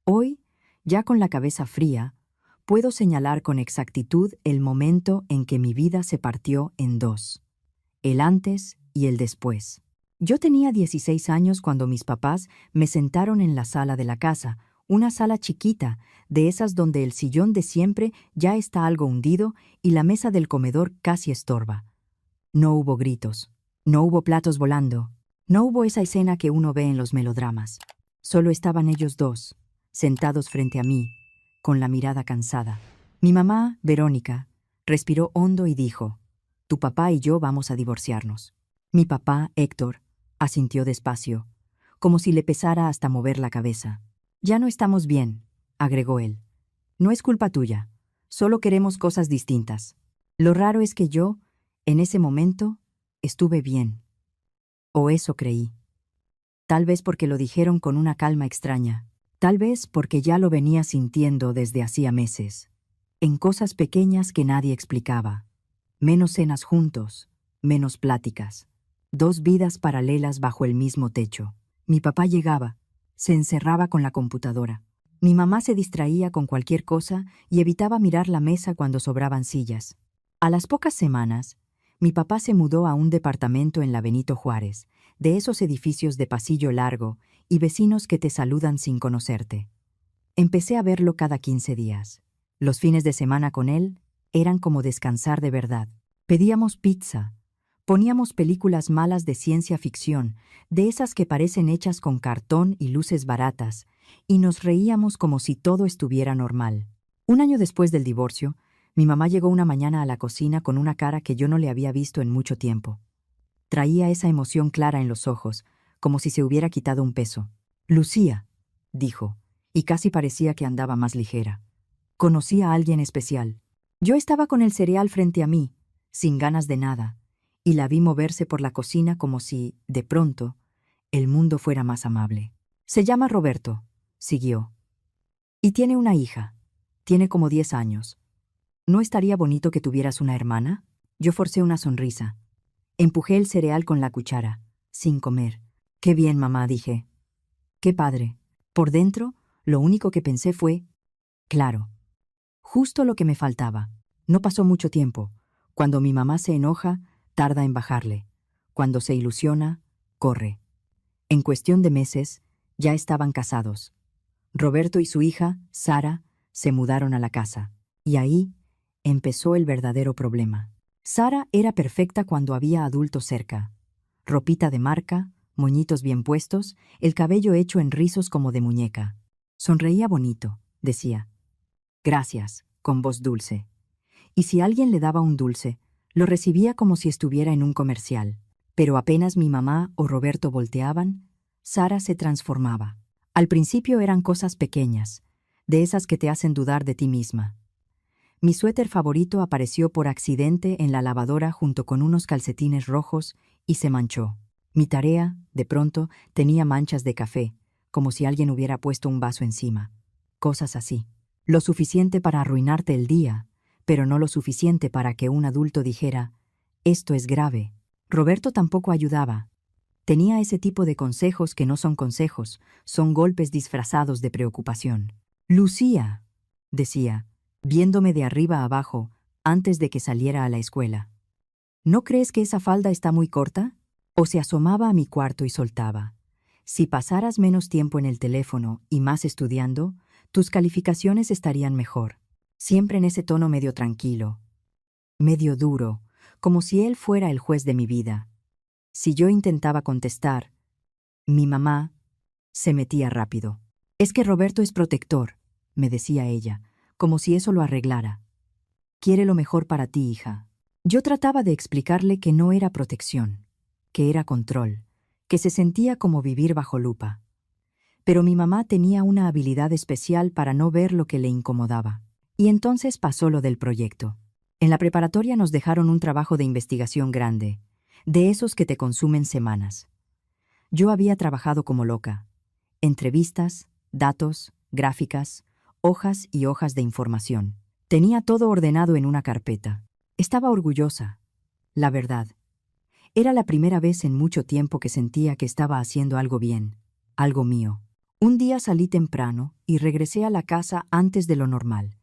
Hoy, ya con la cabeza fría, puedo señalar con exactitud el momento en que mi vida se partió en dos: el antes y el después. Yo tenía 16 años cuando mis papás me sentaron en la sala de la casa, una sala chiquita, de esas donde el sillón de siempre ya está algo hundido y la mesa del comedor casi estorba. No hubo gritos, no hubo platos volando, no hubo esa escena que uno ve en los melodramas. Solo estaban ellos dos, sentados frente a mí, con la mirada cansada. Mi mamá, Verónica, respiró hondo y dijo: «Tu papá y yo vamos a divorciarnos». Mi papá, Héctor, asintió despacio, como si le pesara hasta mover la cabeza. «Ya no estamos bien», agregó él. «No es culpa tuya, solo queremos cosas distintas». Lo raro es que yo, en ese momento, estuve bien. O eso creí. Tal vez porque lo dijeron con una calma extraña. Tal vez porque ya lo venía sintiendo desde hacía meses. En cosas pequeñas que nadie explicaba. Menos cenas juntos, menos pláticas. Dos vidas paralelas bajo el mismo techo. Mi papá llegaba, se encerraba con la computadora. Mi mamá se distraía con cualquier cosa y evitaba mirar la mesa cuando sobraban sillas. A las pocas semanas, mi papá se mudó a un departamento en la Benito Juárez, de esos edificios de pasillo largo y vecinos que te saludan sin conocerte. Empecé a verlo cada 15 días. Los fines de semana con él eran como descansar de verdad. Pedíamos pizza, poníamos películas malas de ciencia ficción, de esas que parecen hechas con cartón y luces baratas, y nos reíamos como si todo estuviera normal. Un año después del divorcio, mi mamá llegó una mañana a la cocina con una cara que yo no le había visto en mucho tiempo. Traía esa emoción clara en los ojos, como si se hubiera quitado un peso. «Lucía», dijo, y casi parecía que andaba más ligera. «Conocí a alguien especial». Yo estaba con el cereal frente a mí, sin ganas de nada, y la vi moverse por la cocina como si, de pronto, el mundo fuera más amable. «Se llama Roberto», siguió. «Y tiene una hija. Tiene como 10 años. ¿No estaría bonito que tuvieras una hermana?» Yo forcé una sonrisa. Empujé el cereal con la cuchara, sin comer. «Qué bien, mamá», dije. «Qué padre». Por dentro, lo único que pensé fue: claro, justo lo que me faltaba. No pasó mucho tiempo. Cuando mi mamá se enoja, tarda en bajarle. Cuando se ilusiona, corre. En cuestión de meses, ya estaban casados. Roberto y su hija, Sara, se mudaron a la casa. Y ahí empezó el verdadero problema. Sara era perfecta cuando había adultos cerca. Ropita de marca, moñitos bien puestos, el cabello hecho en rizos como de muñeca. Sonreía bonito, decía. «Gracias», con voz dulce. Y si alguien le daba un dulce, lo recibía como si estuviera en un comercial. Pero apenas mi mamá o Roberto volteaban, Sara se transformaba. Al principio eran cosas pequeñas, de esas que te hacen dudar de ti misma. Mi suéter favorito apareció por accidente en la lavadora junto con unos calcetines rojos y se manchó. Mi tarea, de pronto, tenía manchas de café, como si alguien hubiera puesto un vaso encima. Cosas así. Lo suficiente para arruinarte el día, pero no lo suficiente para que un adulto dijera: «Esto es grave». Roberto tampoco ayudaba. Tenía ese tipo de consejos que no son consejos, son golpes disfrazados de preocupación. «Lucía», decía, viéndome de arriba a abajo, antes de que saliera a la escuela. «¿No crees que esa falda está muy corta?» O se asomaba a mi cuarto y soltaba: «Si pasaras menos tiempo en el teléfono y más estudiando, tus calificaciones estarían mejor». Siempre en ese tono medio tranquilo, medio duro, como si él fuera el juez de mi vida. Si yo intentaba contestar, mi mamá se metía rápido. «Es que Roberto es protector», me decía ella, como si eso lo arreglara. «Quiere lo mejor para ti, hija». Yo trataba de explicarle que no era protección, que era control, que se sentía como vivir bajo lupa. Pero mi mamá tenía una habilidad especial para no ver lo que le incomodaba. Y entonces pasó lo del proyecto. En la preparatoria nos dejaron un trabajo de investigación grande, de esos que te consumen semanas. Yo había trabajado como loca. Entrevistas, datos, gráficas, hojas y hojas de información. Tenía todo ordenado en una carpeta. Estaba orgullosa. La verdad. Era la primera vez en mucho tiempo que sentía que estaba haciendo algo bien, algo mío. Un día salí temprano y regresé a la casa antes de lo normal.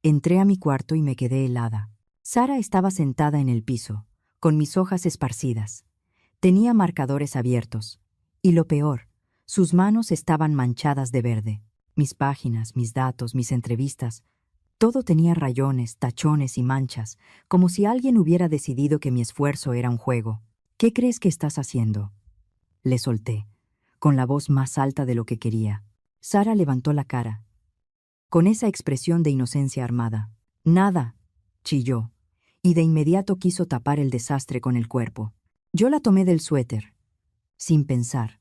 Entré a mi cuarto y me quedé helada. Sara estaba sentada en el piso, con mis hojas esparcidas. Tenía marcadores abiertos. Y lo peor, sus manos estaban manchadas de verde. Mis páginas, mis datos, mis entrevistas, todo tenía rayones, tachones y manchas, como si alguien hubiera decidido que mi esfuerzo era un juego. ¿Qué crees que estás haciendo? Le solté, con la voz más alta de lo que quería. Sara levantó la cara, con esa expresión de inocencia armada. Nada, chilló, y de inmediato quiso tapar el desastre con el cuerpo. Yo la tomé del suéter, sin pensar,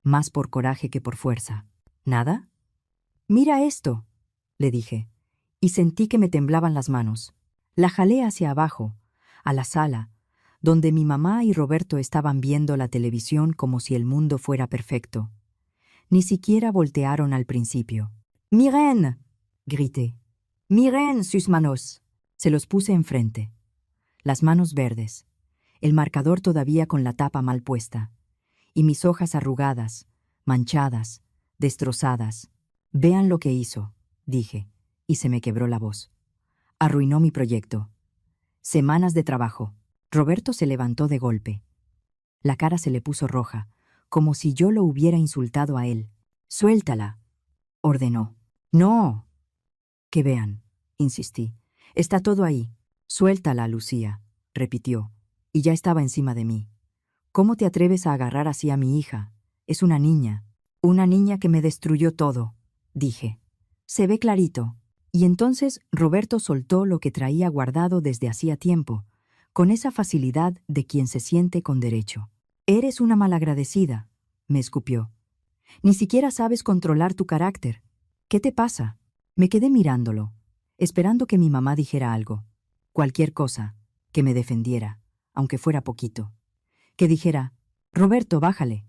más por coraje que por fuerza. ¿Nada? Mira esto, le dije, y sentí que me temblaban las manos. La jalé hacia abajo, a la sala, donde mi mamá y Roberto estaban viendo la televisión como si el mundo fuera perfecto. Ni siquiera voltearon al principio. «¡Miren!», grité. «¡Miren sus manos!». Se los puse enfrente. Las manos verdes, el marcador todavía con la tapa mal puesta, y mis hojas arrugadas, manchadas, destrozadas. «Vean lo que hizo», dije, y se me quebró la voz. Arruinó mi proyecto. Semanas de trabajo. Roberto se levantó de golpe. La cara se le puso roja, como si yo lo hubiera insultado a él. «Suéltala», ordenó. «No». «Que vean», insistí. «Está todo ahí». «Suéltala, Lucía», repitió, y ya estaba encima de mí. «¿Cómo te atreves a agarrar así a mi hija? Es una niña que me destruyó todo», dije. «Se ve clarito». Y entonces Roberto soltó lo que traía guardado desde hacía tiempo, con esa facilidad de quien se siente con derecho. «Eres una malagradecida», me escupió. «Ni siquiera sabes controlar tu carácter. ¿Qué te pasa?». Me quedé mirándolo, esperando que mi mamá dijera algo. Cualquier cosa, que me defendiera, aunque fuera poquito. Que dijera, «Roberto, bájale».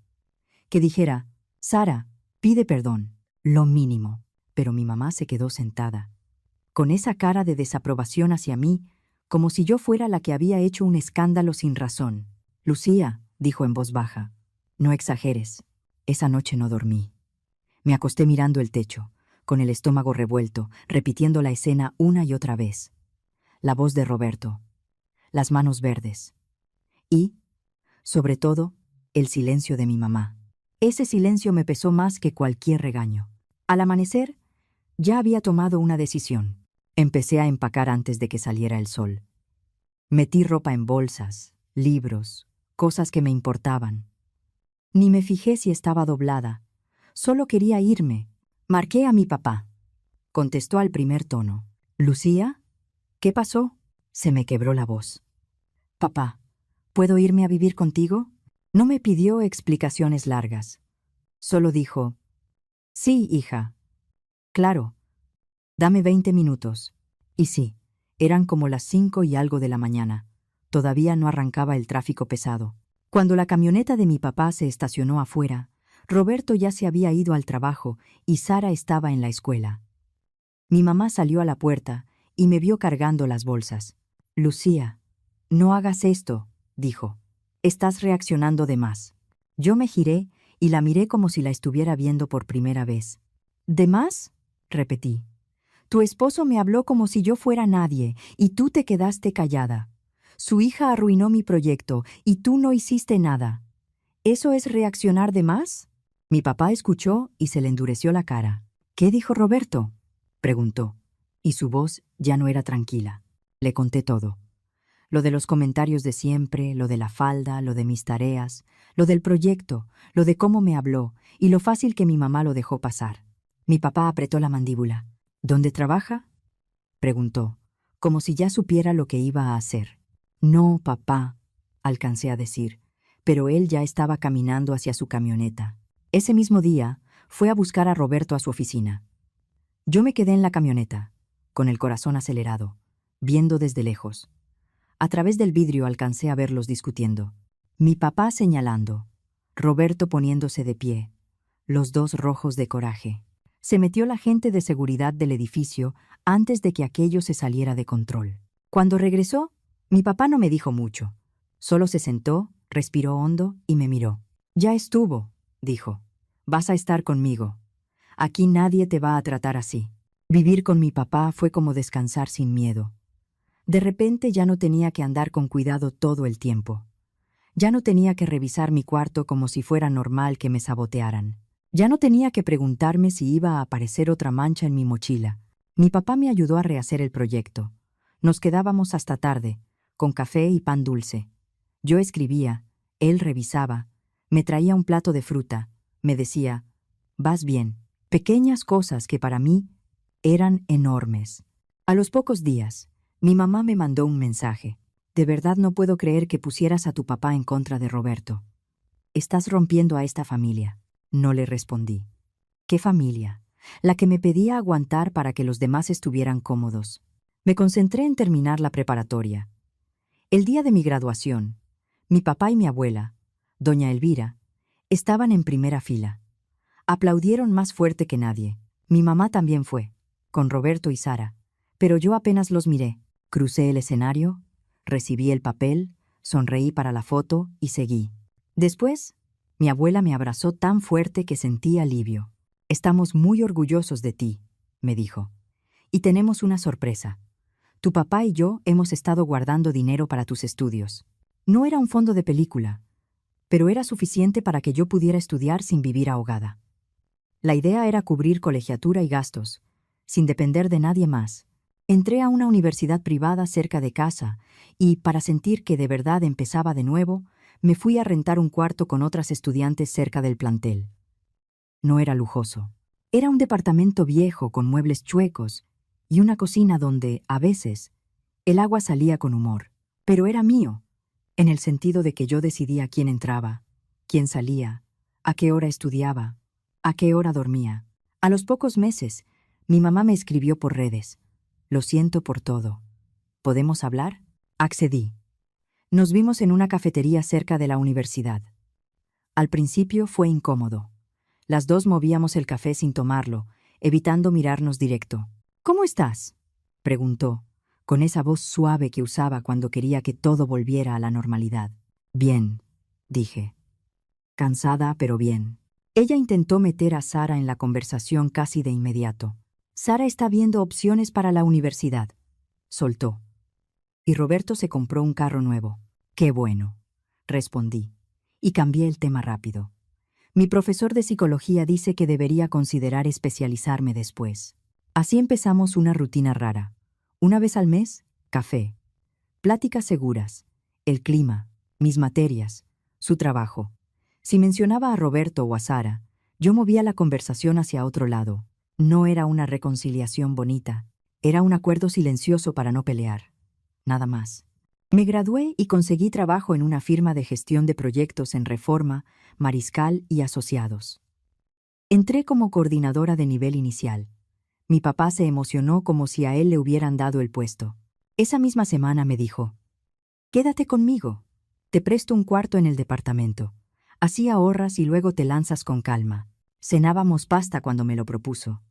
Que dijera, «Sara, pide perdón». Lo mínimo. Pero mi mamá se quedó sentada, con esa cara de desaprobación hacia mí, como si yo fuera la que había hecho un escándalo sin razón. «Lucía», dijo en voz baja, «no exageres. Esa noche no dormí. Me acosté mirando el techo, con el estómago revuelto, repitiendo la escena una y otra vez. La voz de Roberto, las manos verdes. Y, sobre todo, el silencio de mi mamá. Ese silencio me pesó más que cualquier regaño. Al amanecer, ya había tomado una decisión. Empecé a empacar antes de que saliera el sol. Metí ropa en bolsas, libros, cosas que me importaban. Ni me fijé si estaba doblada. Solo quería irme. Marqué a mi papá. Contestó al primer tono. «¿Lucía? ¿Qué pasó?». Se me quebró la voz. «Papá, ¿puedo irme a vivir contigo?». No me pidió explicaciones largas. Solo dijo, «Sí, hija. Claro. Dame 20 minutos». Y sí, eran como las 5 y algo de la mañana. Todavía no arrancaba el tráfico pesado. Cuando la camioneta de mi papá se estacionó afuera, Roberto ya se había ido al trabajo y Sara estaba en la escuela. Mi mamá salió a la puerta y me vio cargando las bolsas. «Lucía, no hagas esto», dijo. «Estás reaccionando de más». Yo me giré y la miré como si la estuviera viendo por primera vez. «¿De más?», repetí. «Tu esposo me habló como si yo fuera nadie y tú te quedaste callada. Su hija arruinó mi proyecto y tú no hiciste nada. ¿Eso es reaccionar de más?». Mi papá escuchó y se le endureció la cara. «¿Qué dijo Roberto?», preguntó, y su voz ya no era tranquila. Le conté todo. Lo de los comentarios de siempre, lo de la falda, lo de mis tareas, lo del proyecto, lo de cómo me habló y lo fácil que mi mamá lo dejó pasar. Mi papá apretó la mandíbula. «¿Dónde trabaja?», preguntó, como si ya supiera lo que iba a hacer. «No, papá», alcancé a decir, pero él ya estaba caminando hacia su camioneta. Ese mismo día, fue a buscar a Roberto a su oficina. Yo me quedé en la camioneta, con el corazón acelerado, viendo desde lejos. A través del vidrio alcancé a verlos discutiendo. Mi papá señalando, Roberto poniéndose de pie, los dos rojos de coraje. Se metió la gente de seguridad del edificio antes de que aquello se saliera de control. Cuando regresó, mi papá no me dijo mucho. Solo se sentó, respiró hondo y me miró. «Ya estuvo», dijo. «Vas a estar conmigo». Aquí nadie te va a tratar así. Vivir con mi papá fue como descansar sin miedo. De repente ya no tenía que andar con cuidado todo el tiempo. Ya no tenía que revisar mi cuarto como si fuera normal que me sabotearan. Ya no tenía que preguntarme si iba a aparecer otra mancha en mi mochila. Mi papá me ayudó a rehacer el proyecto. Nos quedábamos hasta tarde, con café y pan dulce. Yo escribía, él revisaba, me traía un plato de fruta, me decía, «Vas bien». Pequeñas cosas que para mí eran enormes. A los pocos días, mi mamá me mandó un mensaje. «De verdad no puedo creer que pusieras a tu papá en contra de Roberto. Estás rompiendo a esta familia». No le respondí. ¿Qué familia? La que me pedía aguantar para que los demás estuvieran cómodos. Me concentré en terminar la preparatoria. El día de mi graduación, mi papá y mi abuela, doña Elvira, estaban en primera fila. Aplaudieron más fuerte que nadie. Mi mamá también fue, con Roberto y Sara, pero yo apenas los miré. Crucé el escenario, recibí el papel, sonreí para la foto y seguí. Después, mi abuela me abrazó tan fuerte que sentí alivio. «Estamos muy orgullosos de ti», me dijo. «Y tenemos una sorpresa. Tu papá y yo hemos estado guardando dinero para tus estudios. No era un fondo de película, pero era suficiente para que yo pudiera estudiar sin vivir ahogada. La idea era cubrir colegiatura y gastos, sin depender de nadie más. Entré a una universidad privada cerca de casa y, para sentir que de verdad empezaba de nuevo, me fui a rentar un cuarto con otras estudiantes cerca del plantel. No era lujoso. Era un departamento viejo con muebles chuecos y una cocina donde, a veces, el agua salía con humor. Pero era mío, en el sentido de que yo decidía quién entraba, quién salía, a qué hora estudiaba, a qué hora dormía. A los pocos meses, mi mamá me escribió por redes. «Lo siento por todo. ¿Podemos hablar?» Accedí. Nos vimos en una cafetería cerca de la universidad. Al principio fue incómodo. Las dos movíamos el café sin tomarlo, evitando mirarnos directo. «¿Cómo estás?», preguntó, con esa voz suave que usaba cuando quería que todo volviera a la normalidad. «Bien», dije. «Cansada, pero bien». Ella intentó meter a Sara en la conversación casi de inmediato. «Sara está viendo opciones para la universidad», soltó. «Y Roberto se compró un carro nuevo». «Qué bueno», respondí, y cambié el tema rápido. «Mi profesor de psicología dice que debería considerar especializarme después». Así empezamos una rutina rara. Una vez al mes, café. Pláticas seguras. El clima, mis materias, su trabajo. Si mencionaba a Roberto o a Sara, yo movía la conversación hacia otro lado. No era una reconciliación bonita. Era un acuerdo silencioso para no pelear. Nada más. Me gradué y conseguí trabajo en una firma de gestión de proyectos en Reforma, Mariscal y Asociados. Entré como coordinadora de nivel inicial. Mi papá se emocionó como si a él le hubieran dado el puesto. Esa misma semana me dijo: «Quédate conmigo. Te presto un cuarto en el departamento. Así ahorras y luego te lanzas con calma». Cenábamos pasta cuando me lo propuso.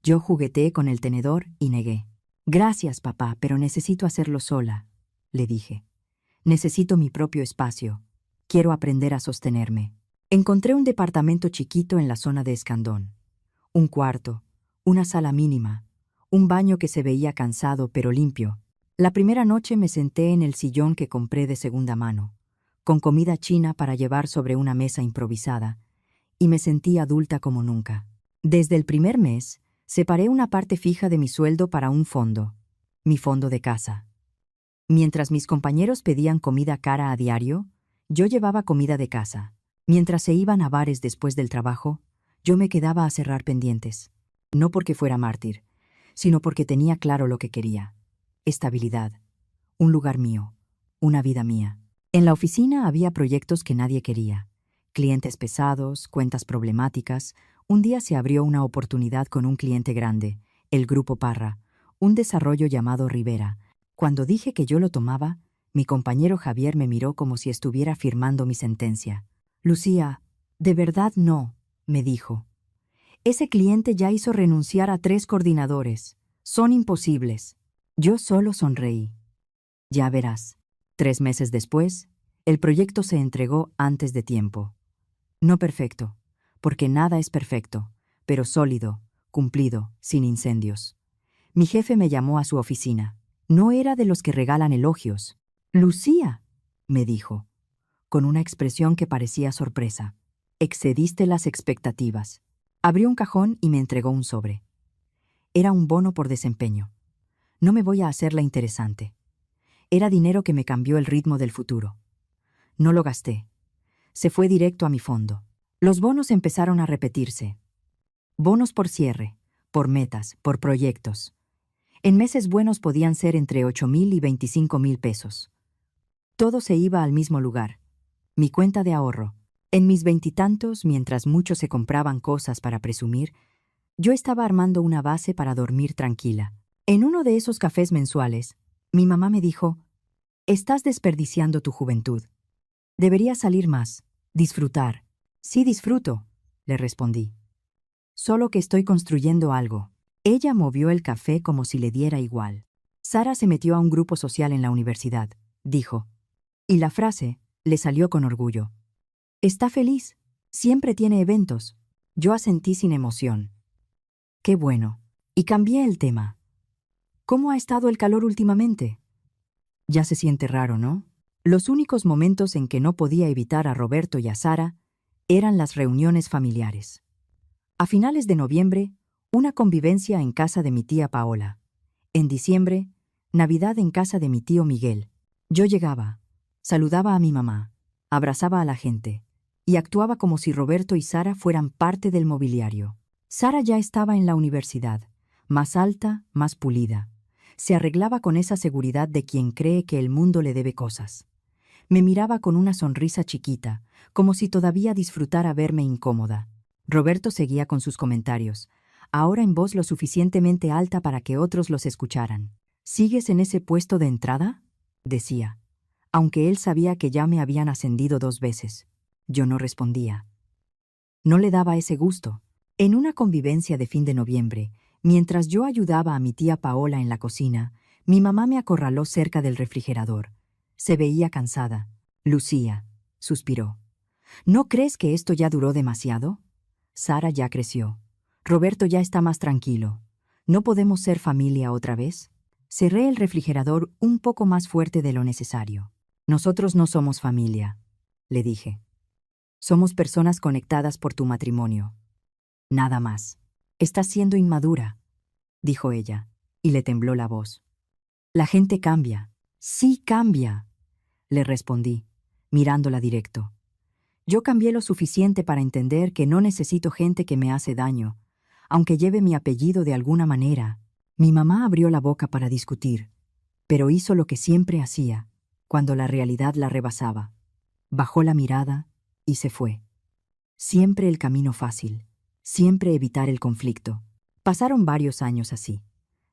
Yo jugueteé con el tenedor y negué. «Gracias, papá, pero necesito hacerlo sola», le dije. «Necesito mi propio espacio. Quiero aprender a sostenerme». Encontré un departamento chiquito en la zona de Escandón. Un cuarto, una sala mínima, un baño que se veía cansado pero limpio. La primera noche me senté en el sillón que compré de segunda mano, con comida china para llevar sobre una mesa improvisada, y me sentí adulta como nunca. Desde el primer mes, separé una parte fija de mi sueldo para un fondo, mi fondo de casa. Mientras mis compañeros pedían comida cara a diario, yo llevaba comida de casa. Mientras se iban a bares después del trabajo, yo me quedaba a cerrar pendientes. No porque fuera mártir, sino porque tenía claro lo que quería. Estabilidad, un lugar mío, una vida mía. En la oficina había proyectos que nadie quería. Clientes pesados, cuentas problemáticas. Un día se abrió una oportunidad con un cliente grande, el Grupo Parra, un desarrollo llamado Rivera. Cuando dije que yo lo tomaba, mi compañero Javier me miró como si estuviera firmando mi sentencia. «Lucía, de verdad no», me dijo. «Ese cliente ya hizo renunciar a 3 coordinadores. Son imposibles». Yo solo sonreí. Ya verás. 3 meses después, el proyecto se entregó antes de tiempo. No perfecto, porque nada es perfecto, pero sólido, cumplido, sin incendios. Mi jefe me llamó a su oficina. No era de los que regalan elogios. «Lucía», me dijo, con una expresión que parecía sorpresa. «Excediste las expectativas». Abrió un cajón y me entregó un sobre. Era un bono por desempeño. No me voy a hacerla interesante. Era dinero que me cambió el ritmo del futuro. No lo gasté. Se fue directo a mi fondo. Los bonos empezaron a repetirse. Bonos por cierre, por metas, por proyectos. En meses buenos podían ser entre 8,000 y 25,000 pesos. Todo se iba al mismo lugar. Mi cuenta de ahorro. En mis veintitantos, mientras muchos se compraban cosas para presumir, yo estaba armando una base para dormir tranquila. En uno de esos cafés mensuales, mi mamá me dijo: «Estás desperdiciando tu juventud. Deberías salir más, disfrutar». «Sí, disfruto», le respondí. «Solo que estoy construyendo algo». Ella movió el café como si le diera igual. «Sara se metió a un grupo social en la universidad», dijo. Y la frase le salió con orgullo. «Está feliz. Siempre tiene eventos». Yo asentí sin emoción. «Qué bueno». Y cambié el tema. «¿Cómo ha estado el calor últimamente?» Ya se siente raro, ¿no? Los únicos momentos en que no podía evitar a Roberto y a Sara eran las reuniones familiares. A finales de noviembre, una convivencia en casa de mi tía Paola. En diciembre, Navidad en casa de mi tío Miguel. Yo llegaba, saludaba a mi mamá, abrazaba a la gente y actuaba como si Roberto y Sara fueran parte del mobiliario. Sara ya estaba en la universidad, más alta, más pulida. Se arreglaba con esa seguridad de quien cree que el mundo le debe cosas. Me miraba con una sonrisa chiquita, como si todavía disfrutara verme incómoda. Roberto seguía con sus comentarios, ahora en voz lo suficientemente alta para que otros los escucharan. «¿Sigues en ese puesto de entrada?», decía, aunque él sabía que ya me habían ascendido 2 veces. Yo no respondía. No le daba ese gusto. En una convivencia de fin de noviembre, mientras yo ayudaba a mi tía Paola en la cocina, mi mamá me acorraló cerca del refrigerador. Se veía cansada. «Lucía», suspiró. «¿No crees que esto ya duró demasiado? Sara ya creció. Roberto ya está más tranquilo. ¿No podemos ser familia otra vez?» Cerré el refrigerador un poco más fuerte de lo necesario. «Nosotros no somos familia», le dije. «Somos personas conectadas por tu matrimonio. Nada más». «Estás siendo inmadura», dijo ella, y le tembló la voz. «La gente cambia». «Sí cambia», le respondí, mirándola directo. Yo cambié lo suficiente para entender que no necesito gente que me hace daño, aunque lleve mi apellido de alguna manera. Mi mamá abrió la boca para discutir, pero hizo lo que siempre hacía, cuando la realidad la rebasaba. Bajó la mirada y se fue. Siempre el camino fácil, siempre evitar el conflicto. Pasaron varios años así.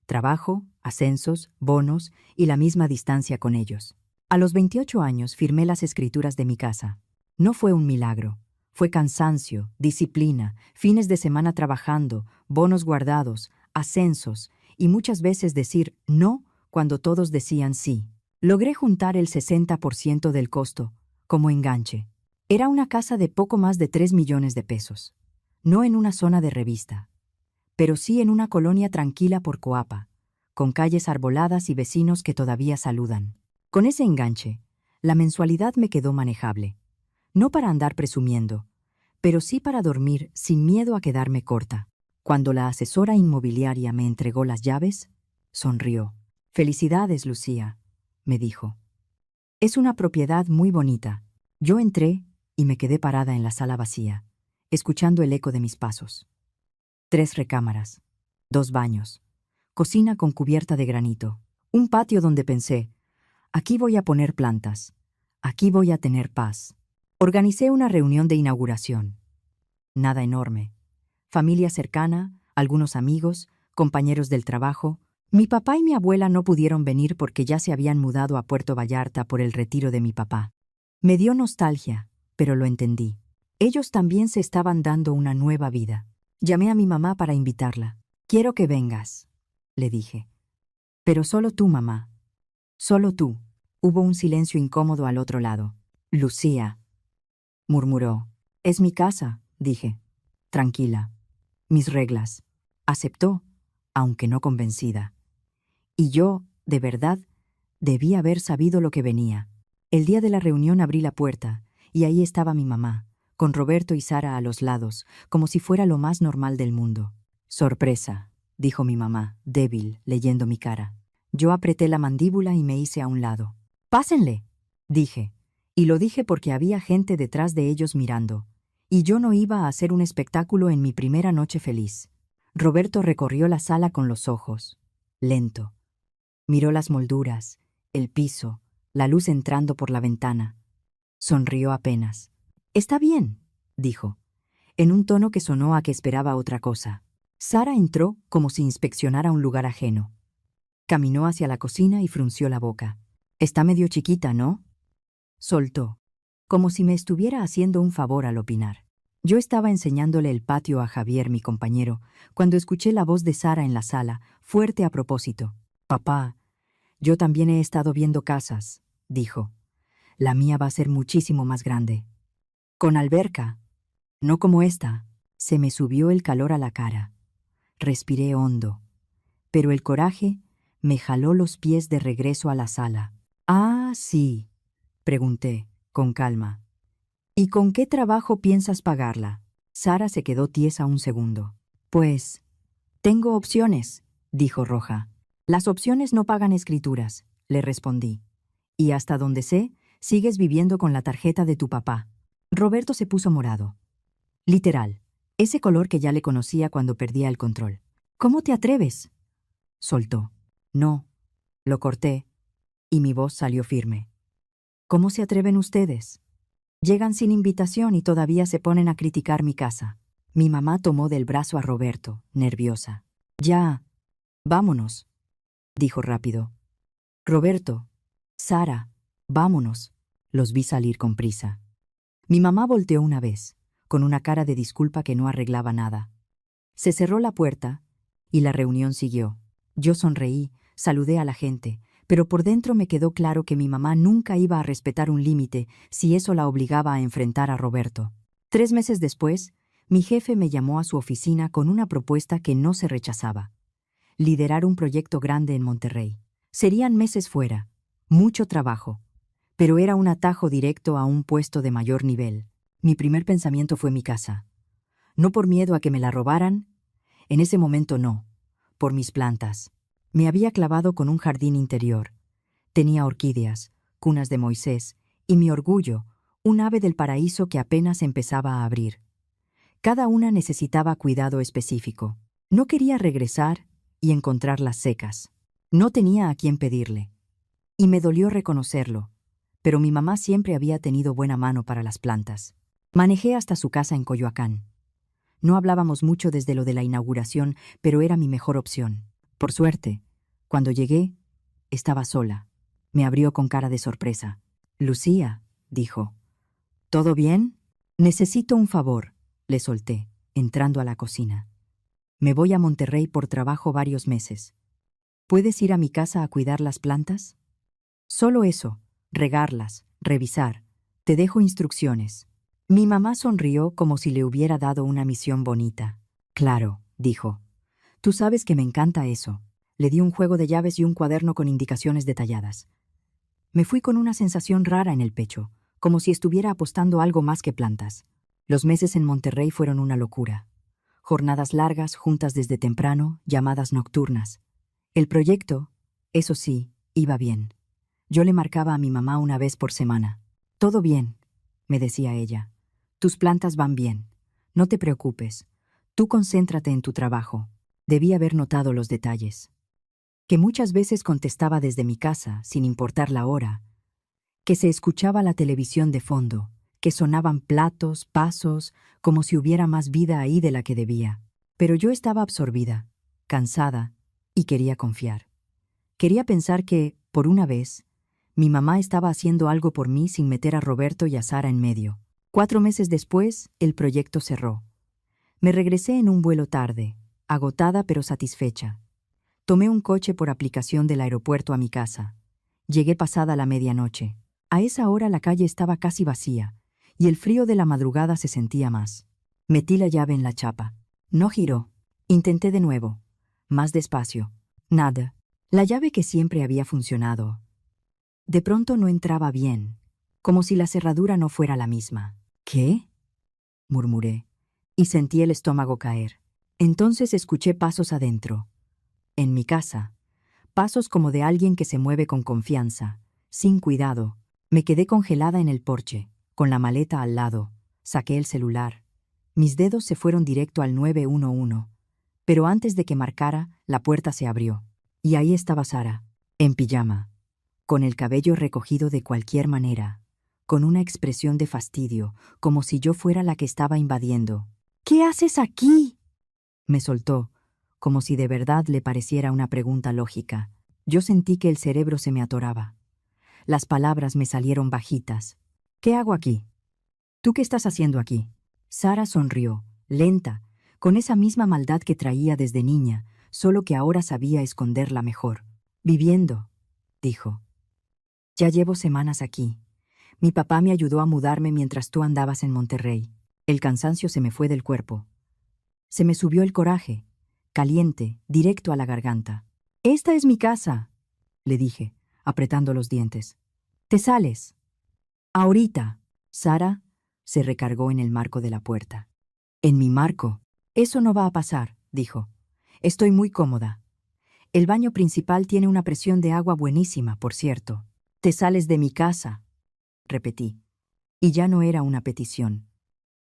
Trabajo, ascensos, bonos y la misma distancia con ellos. A los 28 años firmé las escrituras de mi casa. No fue un milagro. Fue cansancio, disciplina, fines de semana trabajando, bonos guardados, ascensos y muchas veces decir no cuando todos decían sí. Logré juntar el 60% del costo, como enganche. Era una casa de poco más de 3 millones de pesos. No en una zona de revista, pero sí en una colonia tranquila por Coapa, con calles arboladas y vecinos que todavía saludan. Con ese enganche, la mensualidad me quedó manejable. No para andar presumiendo, pero sí para dormir sin miedo a quedarme corta. Cuando la asesora inmobiliaria me entregó las llaves, sonrió. «Felicidades, Lucía», me dijo. «Es una propiedad muy bonita». Yo entré y me quedé parada en la sala vacía, escuchando el eco de mis pasos. 3 recámaras, 2 baños, cocina con cubierta de granito, un patio donde pensé: aquí voy a poner plantas, aquí voy a tener paz. Organicé una reunión de inauguración. Nada enorme. Familia cercana, algunos amigos, compañeros del trabajo. Mi papá y mi abuela no pudieron venir porque ya se habían mudado a Puerto Vallarta por el retiro de mi papá. Me dio nostalgia, pero lo entendí. Ellos también se estaban dando una nueva vida. Llamé a mi mamá para invitarla. «Quiero que vengas», le dije. «Pero solo tú, mamá. Solo tú». Hubo un silencio incómodo al otro lado. «Lucía», murmuró. «Es mi casa», dije. «Tranquila». mis reglas. Aceptó, aunque no convencida. Y yo, de verdad, debí haber sabido lo que venía. El día de la reunión abrí la puerta, y ahí estaba mi mamá, con Roberto y Sara a los lados, como si fuera lo más normal del mundo. Sorpresa, dijo mi mamá, débil, leyendo mi cara. Yo apreté la mandíbula y me hice a un lado. «Pásenle», dije, y lo dije porque había gente detrás de ellos mirando, y yo no iba a hacer un espectáculo en mi primera noche feliz. Roberto recorrió la sala con los ojos, lento. Miró las molduras, el piso, la luz entrando por la ventana. Sonrió apenas. «Está bien», dijo, en un tono que sonó a que esperaba otra cosa. Sara entró como si inspeccionara un lugar ajeno. Caminó hacia la cocina y frunció la boca. «Está medio chiquita, ¿no?», soltó, como si me estuviera haciendo un favor al opinar. Yo estaba enseñándole el patio a Javier, mi compañero, cuando escuché la voz de Sara en la sala, fuerte a propósito. «Papá, yo también he estado viendo casas», dijo. «La mía va a ser muchísimo más grande. Con alberca, no como esta». Se me subió el calor a la cara. Respiré hondo, pero el coraje me jaló los pies de regreso a la sala. «Ah, sí», pregunté, con calma. «¿Y con qué trabajo piensas pagarla?». Sara se quedó tiesa un segundo. «Pues, tengo opciones», dijo roja. «Las opciones no pagan escrituras», le respondí. «Y hasta donde sé, sigues viviendo con la tarjeta de tu papá». Roberto se puso morado. Literal, ese color que ya le conocía cuando perdía el control. «¿Cómo te atreves?», soltó. «No», lo corté, y mi voz salió firme. «¿Cómo se atreven ustedes? Llegan sin invitación y todavía se ponen a criticar mi casa». Mi mamá tomó del brazo a Roberto, nerviosa. «Ya, vámonos», dijo rápido. «Roberto, Sara, vámonos». Los vi salir con prisa. Mi mamá volteó una vez, con una cara de disculpa que no arreglaba nada. Se cerró la puerta y la reunión siguió. Yo sonreí, saludé a la gente, pero por dentro me quedó claro que mi mamá nunca iba a respetar un límite si eso la obligaba a enfrentar a Roberto. 3 meses después, mi jefe me llamó a su oficina con una propuesta que no se rechazaba: liderar un proyecto grande en Monterrey. Serían meses fuera, mucho trabajo, pero era un atajo directo a un puesto de mayor nivel. Mi primer pensamiento fue mi casa. No por miedo a que me la robaran, en ese momento no, por mis plantas. Me había clavado con un jardín interior. Tenía orquídeas, cunas de Moisés, y mi orgullo, un ave del paraíso que apenas empezaba a abrir. Cada una necesitaba cuidado específico. No quería regresar y encontrarlas secas. No tenía a quién pedirle. Y me dolió reconocerlo, pero mi mamá siempre había tenido buena mano para las plantas. Manejé hasta su casa en Coyoacán. No hablábamos mucho desde lo de la inauguración, pero era mi mejor opción. Por suerte, cuando llegué, estaba sola. Me abrió con cara de sorpresa. «Lucía», dijo. «¿Todo bien?». «Necesito un favor», le solté, entrando a la cocina. «Me voy a Monterrey por trabajo varios meses. ¿Puedes ir a mi casa a cuidar las plantas?». «Solo eso, regarlas, revisar. Te dejo instrucciones». Mi mamá sonrió como si le hubiera dado una misión bonita. «Claro», dijo. «Tú sabes que me encanta eso». Le di un juego de llaves y un cuaderno con indicaciones detalladas. Me fui con una sensación rara en el pecho, como si estuviera apostando algo más que plantas. Los meses en Monterrey fueron una locura. Jornadas largas, juntas desde temprano, llamadas nocturnas. El proyecto, eso sí, iba bien. Yo le marcaba a mi mamá una vez por semana. «Todo bien», me decía ella. «Tus plantas van bien. No te preocupes. Tú concéntrate en tu trabajo». Debí haber notado los detalles. Que muchas veces contestaba desde mi casa, sin importar la hora. Que se escuchaba la televisión de fondo. Que sonaban platos, pasos, como si hubiera más vida ahí de la que debía. Pero yo estaba absorbida, cansada, y quería confiar. Quería pensar que, por una vez, mi mamá estaba haciendo algo por mí sin meter a Roberto y a Sara en medio. 4 meses después, el proyecto cerró. Me regresé en un vuelo tarde, agotada pero satisfecha. Tomé un coche por aplicación del aeropuerto a mi casa. Llegué pasada la medianoche. A esa hora la calle estaba casi vacía, y el frío de la madrugada se sentía más. Metí la llave en la chapa. No giró. Intenté de nuevo. Más despacio. Nada. La llave que siempre había funcionado. De pronto no entraba bien, como si la cerradura no fuera la misma. ¿Qué? Murmuré, y sentí el estómago caer. Entonces escuché pasos adentro. En mi casa. Pasos como de alguien que se mueve con confianza, sin cuidado. Me quedé congelada en el porche, con la maleta al lado. Saqué el celular. Mis dedos se fueron directo al 911. Pero antes de que marcara, la puerta se abrió. Y ahí estaba Sara, en pijama, con el cabello recogido de cualquier manera, con una expresión de fastidio, como si yo fuera la que estaba invadiendo. «¿Qué haces aquí?», me soltó, como si de verdad le pareciera una pregunta lógica. Yo sentí que el cerebro se me atoraba. Las palabras me salieron bajitas. «¿Qué hago aquí? ¿Tú qué estás haciendo aquí?». Sara sonrió, lenta, con esa misma maldad que traía desde niña, solo que ahora sabía esconderla mejor. «Viviendo», dijo. «Ya llevo semanas aquí. Mi papá me ayudó a mudarme mientras tú andabas en Monterrey». El cansancio se me fue del cuerpo. Se me subió el coraje, caliente, directo a la garganta. «Esta es mi casa», le dije, apretando los dientes. «Te sales. Ahorita». Sara se recargó en el marco de la puerta. «¿En mi marco? Eso no va a pasar», dijo. «Estoy muy cómoda. El baño principal tiene una presión de agua buenísima, por cierto». «Te sales de mi casa», repetí. Y ya no era una petición.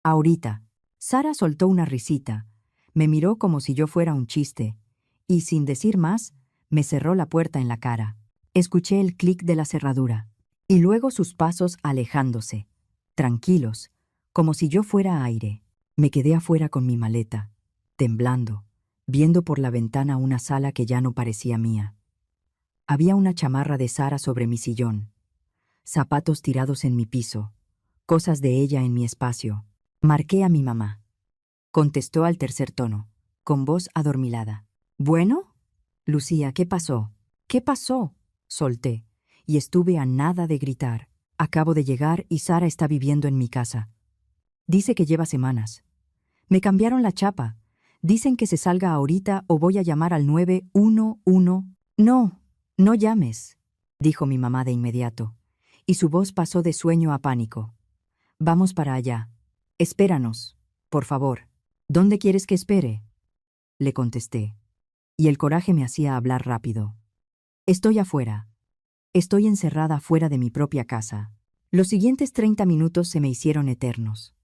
«Ahorita». Sara soltó una risita, me miró como si yo fuera un chiste, y sin decir más, me cerró la puerta en la cara. Escuché el clic de la cerradura, y luego sus pasos alejándose, tranquilos, como si yo fuera aire. Me quedé afuera con mi maleta, temblando, viendo por la ventana una sala que ya no parecía mía. Había una chamarra de Sara sobre mi sillón, zapatos tirados en mi piso, cosas de ella en mi espacio. Marqué a mi mamá. Contestó al tercer tono, con voz adormilada. «¿Bueno?» «Lucía, ¿qué pasó?» «¿Qué pasó?», solté, y estuve a nada de gritar. «Acabo de llegar y Sara está viviendo en mi casa. Dice que lleva semanas. Me cambiaron la chapa. Dicen que se salga ahorita o voy a llamar al 911». «No, no llames», dijo mi mamá de inmediato, y su voz pasó de sueño a pánico. «Vamos para allá. Espéranos, por favor». «¿Dónde quieres que espere?», le contesté, y el coraje me hacía hablar rápido. «Estoy afuera. Estoy encerrada fuera de mi propia casa». Los siguientes 30 minutos se me hicieron eternos.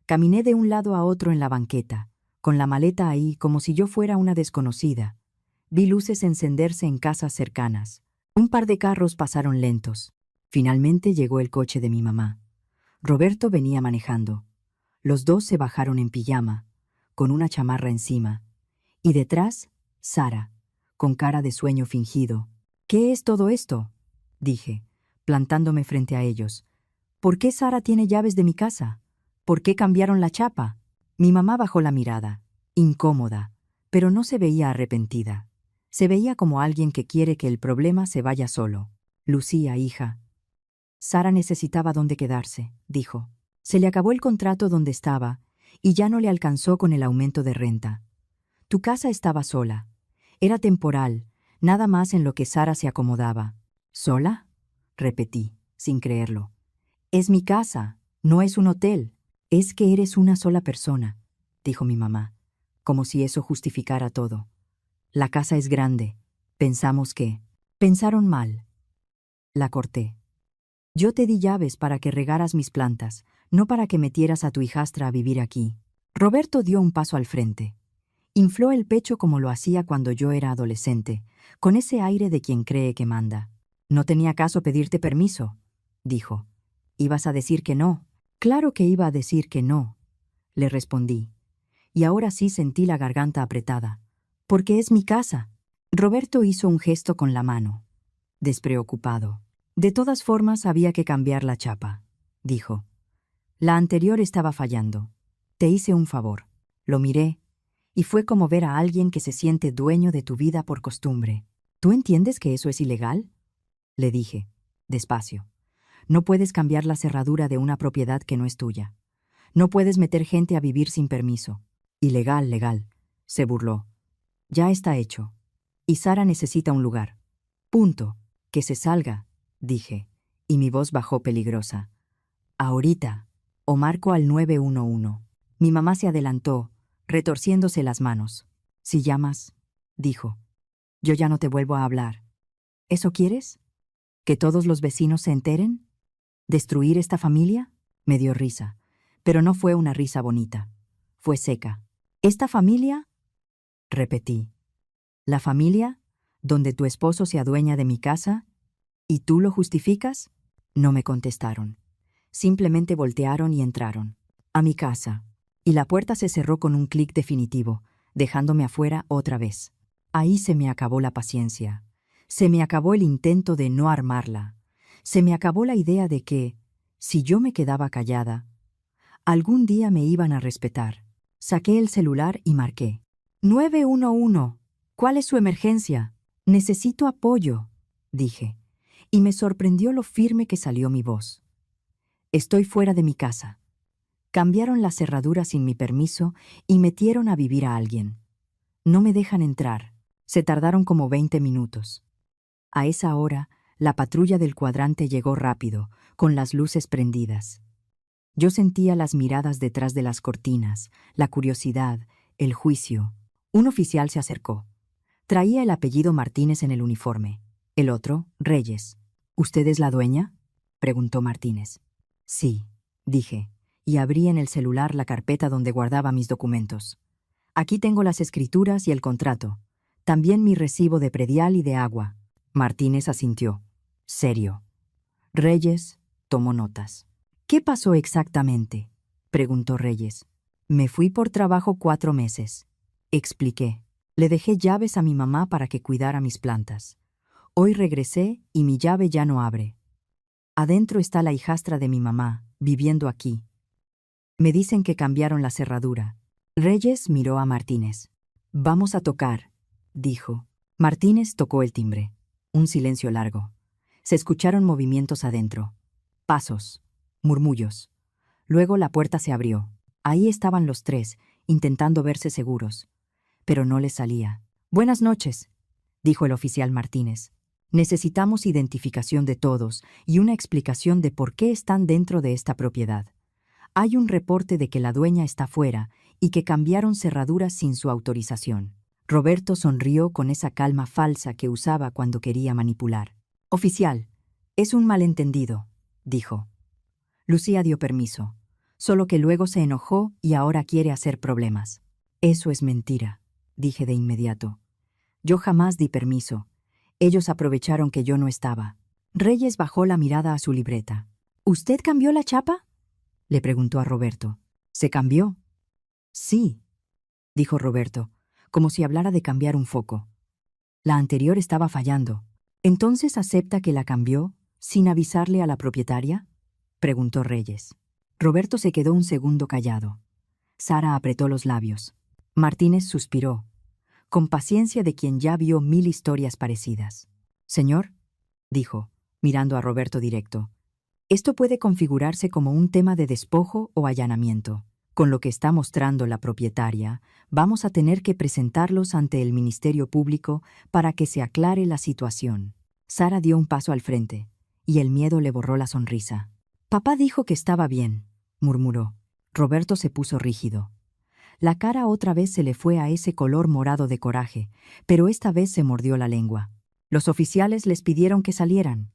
Caminé de un lado a otro en la banqueta, con la maleta ahí como si yo fuera una desconocida. Vi luces encenderse en casas cercanas. Un par de carros pasaron lentos. Finalmente llegó el coche de mi mamá. Roberto venía manejando. Los dos se bajaron en pijama, con una chamarra encima, y detrás, Sara, con cara de sueño fingido. «¿Qué es todo esto?», dije, plantándome frente a ellos. «¿Por qué Sara tiene llaves de mi casa? ¿Por qué cambiaron la chapa?». Mi mamá bajó la mirada, incómoda, pero no se veía arrepentida. Se veía como alguien que quiere que el problema se vaya solo. «Lucía, hija». «Sara necesitaba dónde quedarse», dijo. «Se le acabó el contrato donde estaba, y ya no le alcanzó con el aumento de renta. Tu casa estaba sola. Era temporal, nada más en lo que Sara se acomodaba». «¿Sola?», repetí, sin creerlo. «Es mi casa, no es un hotel». «Es que eres una sola persona», dijo mi mamá, como si eso justificara todo. «La casa es grande. Pensamos que...». «Pensaron mal». La corté. «Yo te di llaves para que regaras mis plantas, no para que metieras a tu hijastra a vivir aquí». Roberto dio un paso al frente. Infló el pecho como lo hacía cuando yo era adolescente, con ese aire de quien cree que manda. «No tenía caso pedirte permiso», dijo. «Ibas a decir que no». «Claro que iba a decir que no», le respondí. Y ahora sí sentí la garganta apretada. «Porque es mi casa». Roberto hizo un gesto con la mano, despreocupado. «De todas formas había que cambiar la chapa», dijo. «La anterior estaba fallando. Te hice un favor». Lo miré, y fue como ver a alguien que se siente dueño de tu vida por costumbre. «¿Tú entiendes que eso es ilegal?», le dije, despacio. «No puedes cambiar la cerradura de una propiedad que no es tuya. No puedes meter gente a vivir sin permiso. Ilegal, legal, se burló. Ya está hecho. Y Sara necesita un lugar. Punto. Que se salga, dije, y mi voz bajó peligrosa. Ahorita. O marco al 911. Mi mamá se adelantó, retorciéndose las manos. Si llamas, dijo, yo ya no te vuelvo a hablar. ¿Eso quieres? ¿Que todos los vecinos se enteren? ¿Destruir esta familia? Me dio risa, pero no fue una risa bonita. Fue seca. ¿Esta familia? Repetí. ¿La familia? ¿Donde tu esposo se adueña de mi casa? ¿Y tú lo justificas? No me contestaron. Simplemente voltearon y entraron. A mi casa. Y la puerta se cerró con un clic definitivo, dejándome afuera otra vez. Ahí se me acabó la paciencia. Se me acabó el intento de no armarla. Se me acabó la idea de que, si yo me quedaba callada, algún día me iban a respetar. Saqué el celular y marqué. 911. ¿Cuál es su emergencia? Necesito apoyo, dije, y me sorprendió lo firme que salió mi voz. Estoy fuera de mi casa. Cambiaron la cerradura sin mi permiso y metieron a vivir a alguien. No me dejan entrar. Se tardaron como 20 minutos. A esa hora, la patrulla del cuadrante llegó rápido, con las luces prendidas. Yo sentía las miradas detrás de las cortinas, la curiosidad, el juicio. Un oficial se acercó. Traía el apellido Martínez en el uniforme. El otro, Reyes. ¿Usted es la dueña?, preguntó Martínez. Sí, dije, y abrí en el celular la carpeta donde guardaba mis documentos. Aquí tengo las escrituras y el contrato. También mi recibo de predial y de agua. Martínez asintió. Serio. Reyes tomó notas. ¿Qué pasó exactamente?, preguntó Reyes. Me fui por trabajo 4 meses. Expliqué. Le dejé llaves a mi mamá para que cuidara mis plantas. Hoy regresé y mi llave ya no abre. Adentro está la hijastra de mi mamá, viviendo aquí. Me dicen que cambiaron la cerradura. Reyes miró a Martínez. Vamos a tocar, dijo. Martínez tocó el timbre. Un silencio largo. Se escucharon movimientos adentro. Pasos. Murmullos. Luego la puerta se abrió. Ahí estaban los tres, intentando verse seguros. Pero no les salía. Buenas noches, dijo el oficial Martínez. Necesitamos identificación de todos y una explicación de por qué están dentro de esta propiedad. Hay un reporte de que la dueña está fuera y que cambiaron cerraduras sin su autorización. Roberto sonrió con esa calma falsa que usaba cuando quería manipular. Oficial, es un malentendido, dijo. Lucía dio permiso, solo que luego se enojó y ahora quiere hacer problemas. Eso es mentira, dije de inmediato. Yo jamás di permiso. Ellos aprovecharon que yo no estaba. Reyes bajó la mirada a su libreta. ¿Usted cambió la chapa?, le preguntó a Roberto. ¿Se cambió? Sí, dijo Roberto, como si hablara de cambiar un foco. La anterior estaba fallando. ¿Entonces acepta que la cambió sin avisarle a la propietaria?, preguntó Reyes. Roberto se quedó un segundo callado. Sara apretó los labios. Martínez suspiró, con paciencia de quien ya vio 1000 historias parecidas. Señor, dijo, mirando a Roberto directo, esto puede configurarse como un tema de despojo o allanamiento. Con lo que está mostrando la propietaria, vamos a tener que presentarlos ante el Ministerio Público para que se aclare la situación. Sara dio un paso al frente, y el miedo le borró la sonrisa. Papá dijo que estaba bien, murmuró. Roberto se puso rígido. La cara otra vez se le fue a ese color morado de coraje, pero esta vez se mordió la lengua. Los oficiales les pidieron que salieran.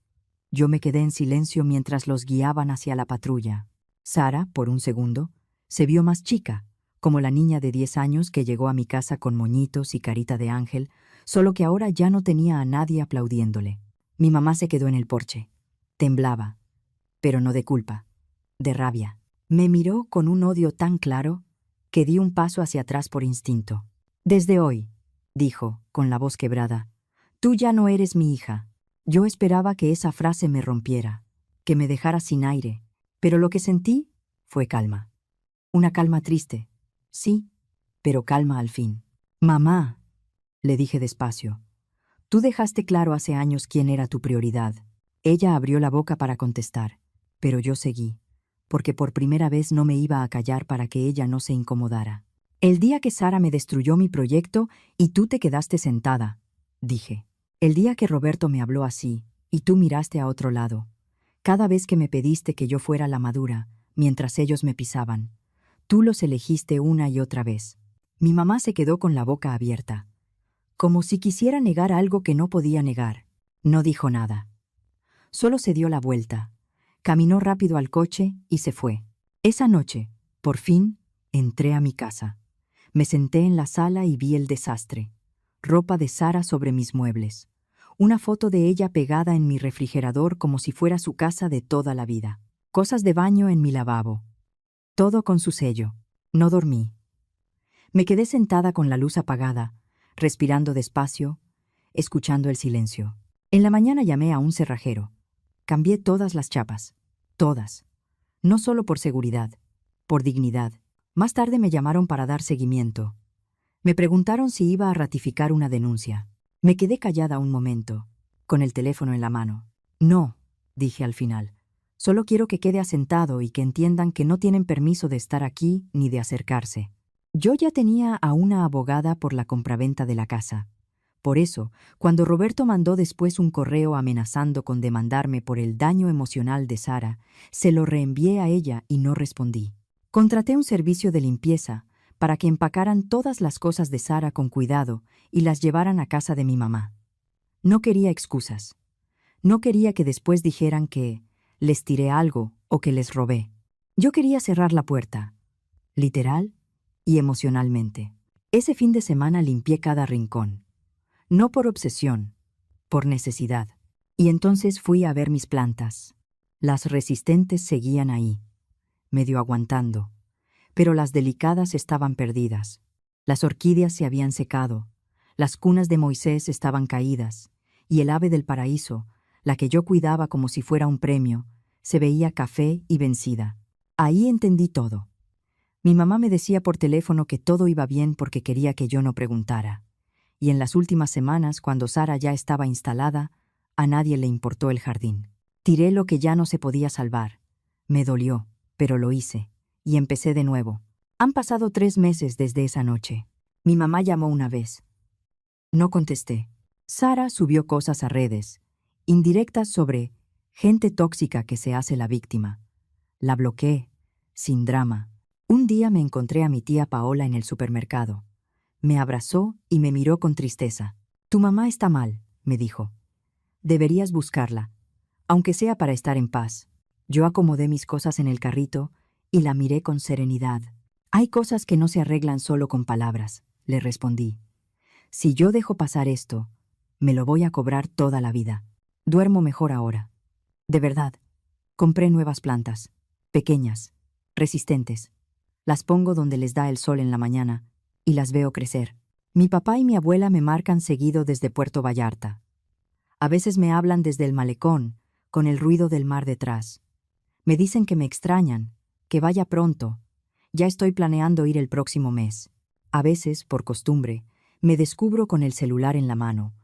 Yo me quedé en silencio mientras los guiaban hacia la patrulla. Sara, por un segundo, se vio más chica, como la niña de 10 años que llegó a mi casa con moñitos y carita de ángel, solo que ahora ya no tenía a nadie aplaudiéndole. Mi mamá se quedó en el porche. Temblaba, pero no de culpa, de rabia. Me miró con un odio tan claro que di un paso hacia atrás por instinto. Desde hoy, dijo, con la voz quebrada, tú ya no eres mi hija. Yo esperaba que esa frase me rompiera, que me dejara sin aire, pero lo que sentí fue calma. Una calma triste, sí, pero calma al fin. Mamá, le dije despacio, tú dejaste claro hace años quién era tu prioridad. Ella abrió la boca para contestar, pero yo seguí, porque por primera vez no me iba a callar para que ella no se incomodara. El día que Sara me destruyó mi proyecto y tú te quedaste sentada, dije. El día que Roberto me habló así y tú miraste a otro lado. Cada vez que me pediste que yo fuera la madura, mientras ellos me pisaban. Tú los elegiste una y otra vez. Mi mamá se quedó con la boca abierta, como si quisiera negar algo que no podía negar. No dijo nada. Solo se dio la vuelta, caminó rápido al coche y se fue. Esa noche, por fin, entré a mi casa. Me senté en la sala y vi el desastre. Ropa de Sara sobre mis muebles. Una foto de ella pegada en mi refrigerador como si fuera su casa de toda la vida. Cosas de baño en mi lavabo. Todo con su sello. No dormí. Me quedé sentada con la luz apagada, respirando despacio, escuchando el silencio. En la mañana llamé a un cerrajero. Cambié todas las chapas. Todas. No solo por seguridad, por dignidad. Más tarde me llamaron para dar seguimiento. Me preguntaron si iba a ratificar una denuncia. Me quedé callada un momento, con el teléfono en la mano. No, dije al final. Solo quiero que quede asentado y que entiendan que no tienen permiso de estar aquí ni de acercarse. Yo ya tenía a una abogada por la compraventa de la casa. Por eso, cuando Roberto mandó después un correo amenazando con demandarme por el daño emocional de Sara, se lo reenvié a ella y no respondí. Contraté un servicio de limpieza para que empacaran todas las cosas de Sara con cuidado y las llevaran a casa de mi mamá. No quería excusas. No quería que después dijeran que les tiré algo o que les robé. Yo quería cerrar la puerta, literal y emocionalmente. Ese fin de semana limpié cada rincón. No por obsesión, por necesidad. Y entonces fui a ver mis plantas. Las resistentes seguían ahí, medio aguantando, pero las delicadas estaban perdidas. Las orquídeas se habían secado, las cunas de Moisés estaban caídas, y el ave del paraíso, la que yo cuidaba como si fuera un premio, se veía café y vencida. Ahí entendí todo. Mi mamá me decía por teléfono que todo iba bien porque quería que yo no preguntara. Y en las últimas semanas, cuando Sara ya estaba instalada, a nadie le importó el jardín. Tiré lo que ya no se podía salvar. Me dolió, pero lo hice, y empecé de nuevo. Han pasado 3 meses desde esa noche. Mi mamá llamó una vez. No contesté. Sara subió cosas a redes, indirectas sobre gente tóxica que se hace la víctima. La bloqueé, sin drama. Un día me encontré a mi tía Paola en el supermercado. Me abrazó y me miró con tristeza. Tu mamá está mal, me dijo. Deberías buscarla, aunque sea para estar en paz. Yo acomodé mis cosas en el carrito y la miré con serenidad. Hay cosas que no se arreglan solo con palabras, le respondí. Si yo dejo pasar esto, me lo voy a cobrar toda la vida. Duermo mejor ahora. De verdad. Compré nuevas plantas, pequeñas, resistentes. Las pongo donde les da el sol en la mañana y las veo crecer. Mi papá y mi abuela me marcan seguido desde Puerto Vallarta. A veces me hablan desde el malecón, con el ruido del mar detrás. Me dicen que me extrañan, que vaya pronto. Ya estoy planeando ir el próximo mes. A veces, por costumbre, me descubro con el celular en la mano,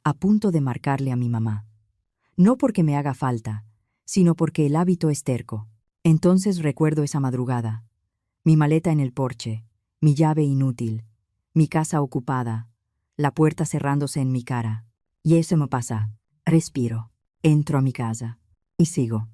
a punto de marcarle a mi mamá. No porque me haga falta, sino porque el hábito es terco. Entonces recuerdo esa madrugada. Mi maleta en el porche, mi llave inútil, mi casa ocupada, la puerta cerrándose en mi cara. Y eso me pasa. Respiro, entro a mi casa y sigo.